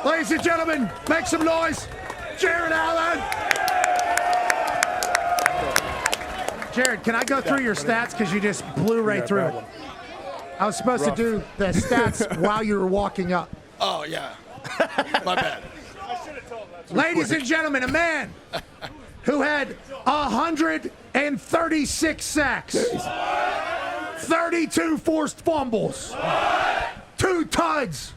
Ladies and gentlemen, make some noise. Jared Allen. Jared, can I go through your stats? Because you just blew right through it. I was supposed to do the stats while you were walking up. Oh, yeah. My bad. Ladies and gentlemen, a man who had 136 sacks, 32 forced fumbles, 2 tuds,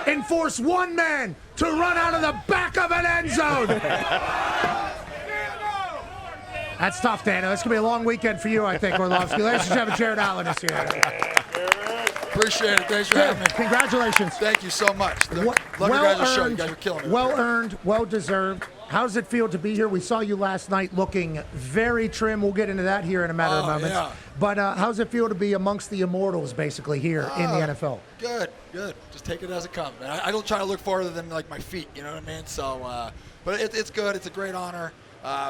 and forced one man to run out of the back of an end zone. That's tough, Dano. It's going to be a long weekend for you, I think, Orlovsky. Ladies and gentlemen, Jared Allen is here. Appreciate it. Thanks for having me. Congratulations. Thank you so much. Love you guys' show. You guys are killing it. Well earned, well deserved. How does it feel to be here? We saw you last night looking very trim. We'll get into that here in a matter of moments. Yeah. But how does it feel to be amongst the immortals, basically, here in the NFL? Good. Just take it as it comes, man. I don't try to look farther than, like, my feet, you know what I mean? So, but it's good. It's a great honor.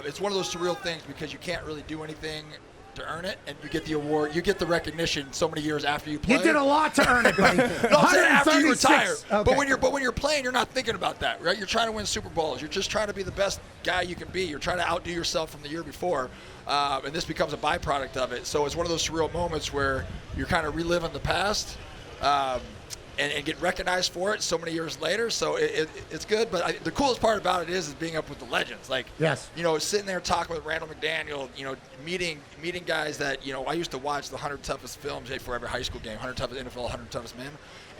It's one of those surreal things because you can't really do anything to earn it, and you get the award, you get the recognition so many years after you play. You did a lot to earn it, buddy. No, I'm saying after you retire. Okay. But when you're playing, you're not thinking about that, right? You're trying to win Super Bowls. You're just trying to be the best guy you can be. You're trying to outdo yourself from the year before, and this becomes a byproduct of it. So it's one of those surreal moments where you're kind of reliving the past. And get recognized for it so many years later. So it's good. But the coolest part about it is being up with the legends. Like, yes, sitting there talking with Randall McDaniel, meeting guys that, I used to watch the 100 toughest films before every high school game, 100 toughest NFL, 100 toughest men.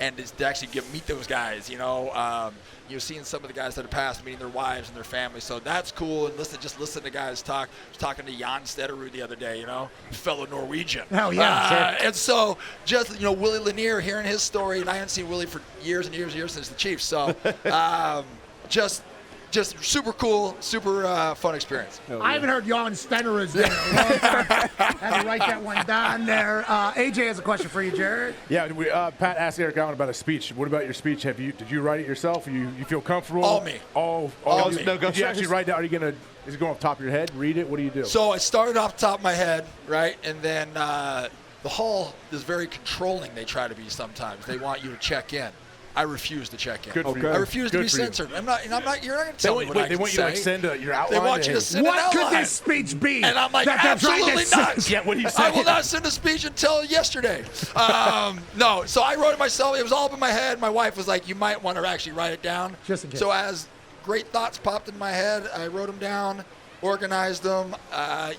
And to actually meet those guys, seeing some of the guys that have passed, meeting their wives and their families. So that's cool. And listen to guys talk. I was talking to Jan Stederud the other day, fellow Norwegian. Oh, yeah. Sure. And so just, Willie Lanier, hearing his story, and I hadn't seen Willie for years and years and years since the Chiefs. So just super cool, super fun experience. I haven't heard Jan Stederud's name in a long time. Had to write that one down there. AJ has a question for you, Jared. Yeah, Pat asked Eric Allen about a speech. What about your speech? Did you write it yourself? You feel comfortable? All me. All me. Did you actually write down? Is it going off the top of your head? Read it? What do you do? So I started off the top of my head, right? And then the hall is very controlling. They try to be sometimes. They want you to check in. I refuse to check in. Good for you. I refuse to be censored. You're not going to tell me what I can say. They want you to send your outline. They want you to send an outline. What could this speech be? And I'm like, absolutely not. Yeah, what do you say? I will not send a speech until yesterday. No, so I wrote it myself. It was all up in my head. My wife was like, you might want to actually write it down. Just in case. So as great thoughts popped in my head, I wrote them down, organized them.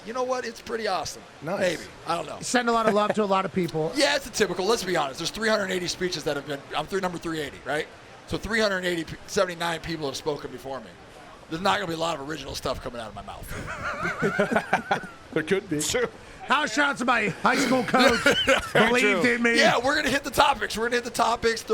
You know what? It's pretty awesome. Nice. Maybe. I don't know. Send a lot of love to a lot of people. Yeah, it's a typical. Let's be honest. There's 380 speeches that have been. I'm through number 380, right? So 379 people have spoken before me. There's not going to be a lot of original stuff coming out of my mouth. There could be. True. How shout out to my high school coach. Believed in me. Yeah, we're going to hit the topics. Throw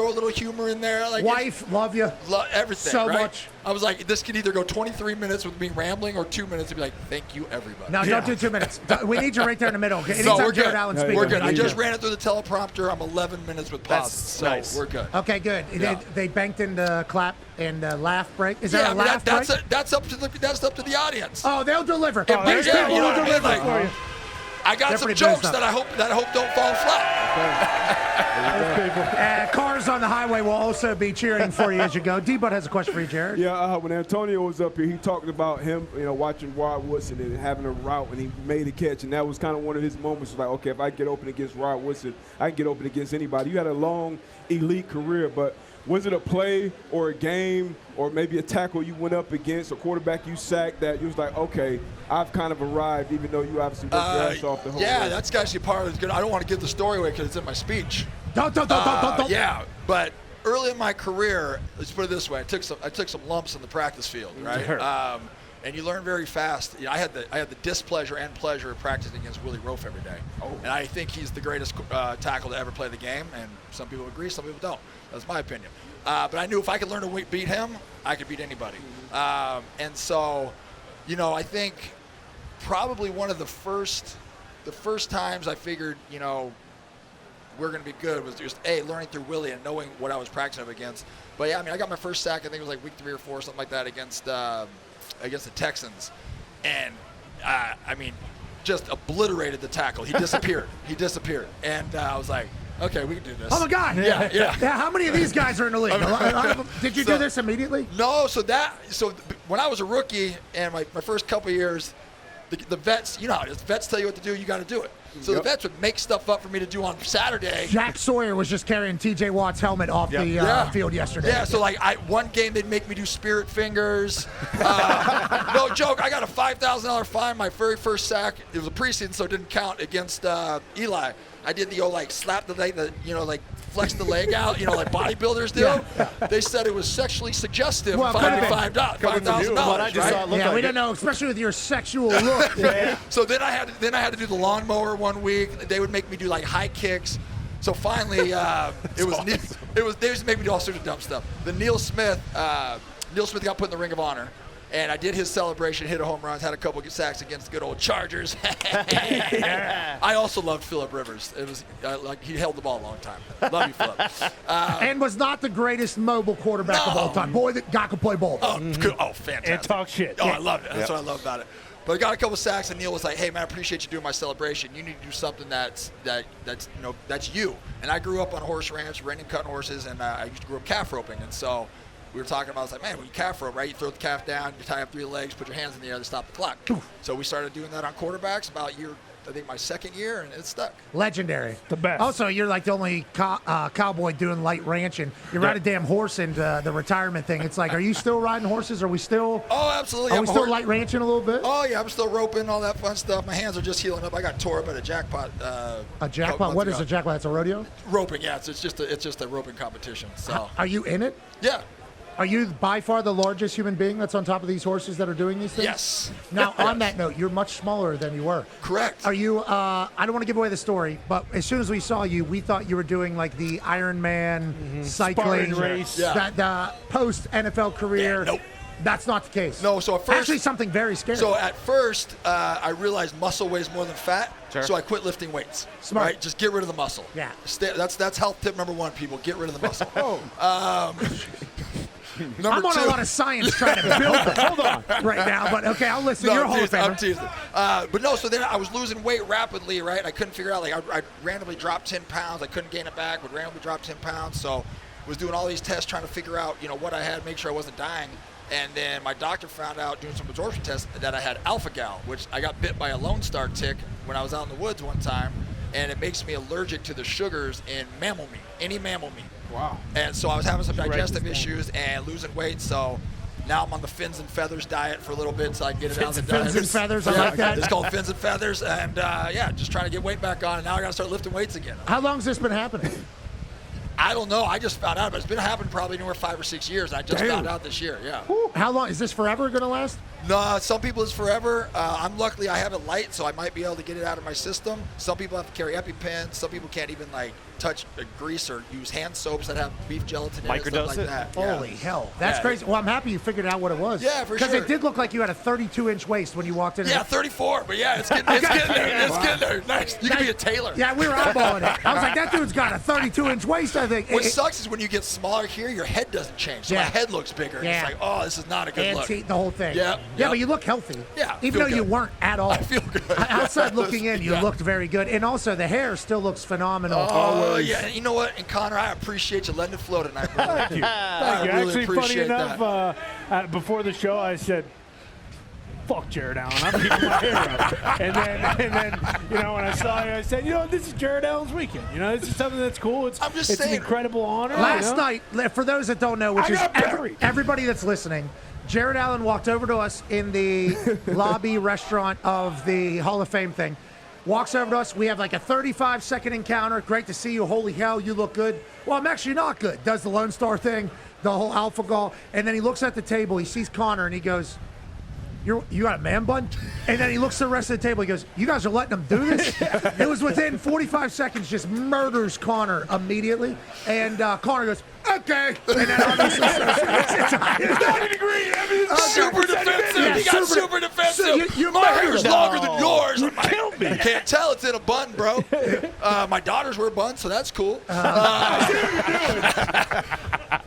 a little humor in there. Like wife, love you. Everything, so right? much. I was like, this could either go 23 minutes with me rambling or 2 minutes and be like, thank you, everybody. No, don't do 2 minutes. We need you right there in the middle. Okay? No, Anytime we're Jared good. Allen speaking, We're good. I just ran it through the teleprompter. I'm 11 minutes with pauses. So nice. We're good. Okay, good. Yeah. They banked in the clap and laugh break. Is there Yeah, a laugh break? that's up to the audience. Oh, they'll deliver. If These yeah, people you know will what I mean? deliver for you. I got They're some pretty jokes pissed that I hope don't fall flat. Cars on the highway will also be cheering for you as you go. D-Bud has a question for you, Jared. Yeah, when Antonio was up here, he talked about him, watching Rod Woodson and having a route, and he made a catch, and that was kind of one of his moments. Like, okay, if I get open against Rod Woodson, I can get open against anybody. You had a long, elite career, but was it a play or a game or maybe a tackle you went up against, a quarterback you sacked that you was like, okay, I've kind of arrived, even though you obviously worked your ass off the whole way? That's actually part of it. I don't want to give the story away because it's in my speech. Don't. Yeah, but early in my career, let's put it this way: I took some lumps in the practice field, right? And you learn very fast. I had the displeasure and pleasure of practicing against Willie Roaf every day. And I think he's the greatest tackle to ever play the game. And some people agree, some people don't. That's my opinion. But I knew if I could learn to beat him, I could beat anybody. And so, I think probably one of the first times I figured, we're going to be good was just, learning through Willie and knowing what I was practicing up against. But, yeah, I got my first sack, I think it was like week 3 or 4, something like that, against the Texans. And, just obliterated the tackle. He disappeared. And I was like, Okay, we can do this. Oh my God! Yeah. How many of these guys are in the league? Did you do this immediately? No. So when I was a rookie and my first couple of years, the vets, you know how it is. The vets tell you what to do, you got to do it. So the vets would make stuff up for me to do on Saturday. Jack Sawyer was just carrying T.J. Watt's helmet off the field yesterday. Yeah, so one game they'd make me do spirit fingers. No joke, I got a $5,000 fine my very first sack. It was a preseason, so it didn't count against Eli. I did the old slap the leg, flex the leg out, like bodybuilders do. Yeah. They said it was sexually suggestive. Well, $5,000. Right? We don't know, especially with your sexual look. So then I had to do the lawnmower one week. They would make me do high kicks. So finally, they used to make me do all sorts of dumb stuff. The Neil Smith got put in the Ring of Honor. And I did his celebration, hit a home run, had a couple of sacks against the good old Chargers. I also loved Phillip Rivers. It was he held the ball a long time. Love you, Phillip. And was not the greatest mobile quarterback of all time. Boy, that guy could play ball. Oh, fantastic. And talk shit. Oh, I loved it. That's what I love about it. But I got a couple of sacks, and Neil was like, "Hey, man, I appreciate you doing my celebration. You need to do something that's you." And I grew up on a horse ranch, renting, cutting horses, and I used to grow up calf roping, and so. We were talking about, I was like, man, when you calf rope, right? You throw the calf down, you tie up 3 legs, put your hands in the air to stop the clock. So we started doing that on quarterbacks about I think my second year, and it stuck. Legendary. The best. Also, you're the only cowboy doing light ranching. You ride a damn horse into the retirement thing. It's are you still riding horses? Are we still? Oh, absolutely. Are we still light ranching a little bit? Oh, yeah. I'm still roping, all that fun stuff. My hands are just healing up. I got tore up at a jackpot. A jackpot? What is a jackpot? It's a rodeo? Roping, yeah. It's just a roping competition. So. Are you in it? Yeah. Are you by far the largest human being that's on top of these horses that are doing these things? Yes. Now, on that note, you're much smaller than you were. Correct. Are you, I don't want to give away the story, but as soon as we saw you, we thought you were doing the Ironman cycling race. That post-NFL career. Yeah, nope. That's not the case. No, so at first. Actually, something very scary. So at first, I realized muscle weighs more than fat, Sure. so I quit lifting weights. Smart. Right? Just get rid of the muscle. Yeah. That's health tip number 1, people. Get rid of the muscle. I'm on a lot of science trying to build it. Hold on. Right now, but okay, I'll listen. You're a Hall of Famer. I'm teasing. But no, so then I was losing weight rapidly, right? And I couldn't figure out, I randomly dropped 10 pounds. I couldn't gain it back, would randomly drop 10 pounds. So was doing all these tests trying to figure out, what I had, make sure I wasn't dying. And then my doctor found out doing some absorption tests that I had alpha-gal, which I got bit by a Lone Star tick when I was out in the woods one time. And it makes me allergic to the sugars in mammal meat, any mammal meat. Wow. And so I was having some digestive issues and losing weight. So now I'm on the fins and feathers diet for a little bit so I can get it out of the diet. Fins and feathers, I like that. It's called fins and feathers. And just trying to get weight back on. And now I got to start lifting weights again. How long has this been happening? I don't know. I just found out. But it's been happening probably anywhere 5 or 6 years. I just found out this year. Yeah. How long? Is this forever going to last? No, some people it's forever. I'm luckily I have it light, so I might be able to get it out of my system. Some people have to carry EpiPens. Some people can't even touch grease or use hand soaps that have beef gelatin in it, stuff like that. Holy hell. That's crazy. Well, I'm happy you figured out what it was. Yeah, for sure. Because it did look like you had a 32-inch waist when you walked in. Yeah, 34, but yeah, it's getting there. It's getting there. Nice. You can be a tailor. Yeah, we were eyeballing it. I was like, that dude's got a 32-inch waist, I think. What sucks is when you get smaller here, your head doesn't change. So my head looks bigger. And it's this is not a good look. The whole thing. Yeah. Yeah, but you look healthy. Yeah. Even though you weren't at all. I feel good. Outside looking in, you looked very good. And also, the hair still looks phenomenal. Oh, yeah. And you know what? And Connor, I appreciate you letting it flow tonight, brother. Thank you. I really Actually, funny appreciate enough, before the show, I said, fuck Jared Allen. I'm keeping my hair up. And then, when I saw you, I said, this is Jared Allen's weekend. This is something that's cool. It's an incredible honor. Last night, for those that don't know, which is everybody that's listening, Jared Allen walked over to us in the lobby restaurant of the Hall of Fame thing. Walks over to us. We have a 35-second encounter. Great to see you. Holy hell, you look good. Well, I'm actually not good. Does the Lone Star thing, the whole alpha gal. And then he looks at the table. He sees Connor, and he goes, you got a man bun? And then he looks at the rest of the table. He goes, you guys are letting them do this? It was within 45 seconds, just murders Connor immediately. And Connor goes, okay. And then obviously it's not an agreement. Super defensive. Yeah, he got super defensive. My hair's longer than yours. You killed me. I can't tell. It's in a bun, bro. My daughters wear buns, so that's cool.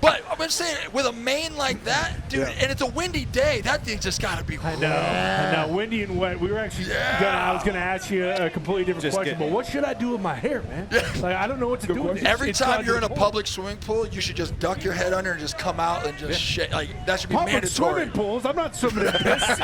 But I'm saying, with a mane like that, Dude, and it's a windy day. That thing's just got to be I know. Windy and wet. We were actually I was going to ask you a completely different question, but what should I do with my hair, man? Like, I don't know what to do with it. Every time you're in a public swimming pool, you should just duck your head under and just come out and just shake. Like, that should be public mandatory. Swimming pools? I'm not swimming in piss.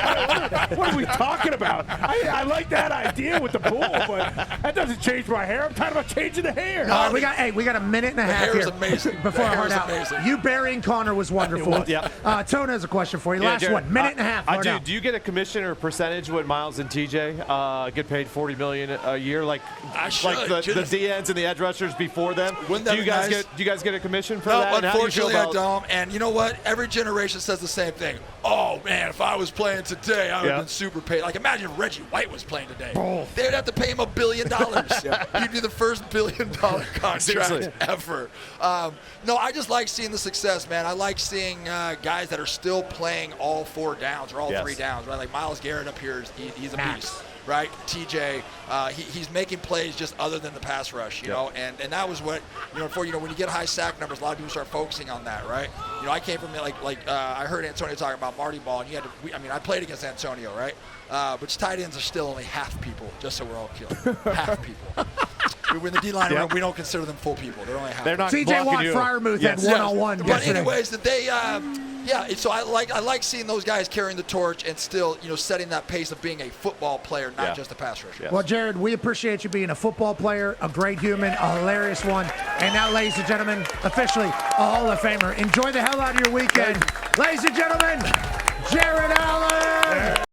What are we talking about? I like that idea with the pool, but that doesn't change my hair. I'm talking about changing the hair. No, we got a minute and a half hair here. is amazing. Before The hair hard is out. amazing. You burying Connor was wonderful. Tone has a question for you. Yeah, Last Jared, one. Minute and a half. I do. Do you get a commission or percentage when Miles and TJ get paid $40 million a year, like the DNs and the edge rushers before them? Do you guys get a commission for that? No, unfortunately I don't. And you know what? Every generation says the same thing. Oh man, if I was playing today, I would have been super paid. Like, imagine if Reggie White was playing today. They'd have to pay him $1 billion. He'd be the first $1 billion contract ever. No, I just like seeing the success, man. I like seeing guys that are still playing all 4 downs or all 3 downs, right? Like Myles Garrett up here, he's a beast, right? TJ, he's making plays just other than the pass rush, you know, and that was what, when you get high sack numbers, a lot of people start focusing on that, right? I came from I heard Antonio talking about Marty Ball, and I played against Antonio, right? But tight ends are still only half people, just so we're all clear. Half people. We're in the D-line room, we don't consider them full people. They're only half. They're not TJ Watt, Freiermuth had one-on-one. But anyways, that they, so I like seeing those guys carrying the torch and still, setting that pace of being a football player, not just a pass rusher. Well, Jared, we appreciate you being a football player, a great human, a hilarious one, and now, ladies and gentlemen, officially a Hall of Famer. Enjoy the hell out of your weekend. Ladies and gentlemen, Jared Allen.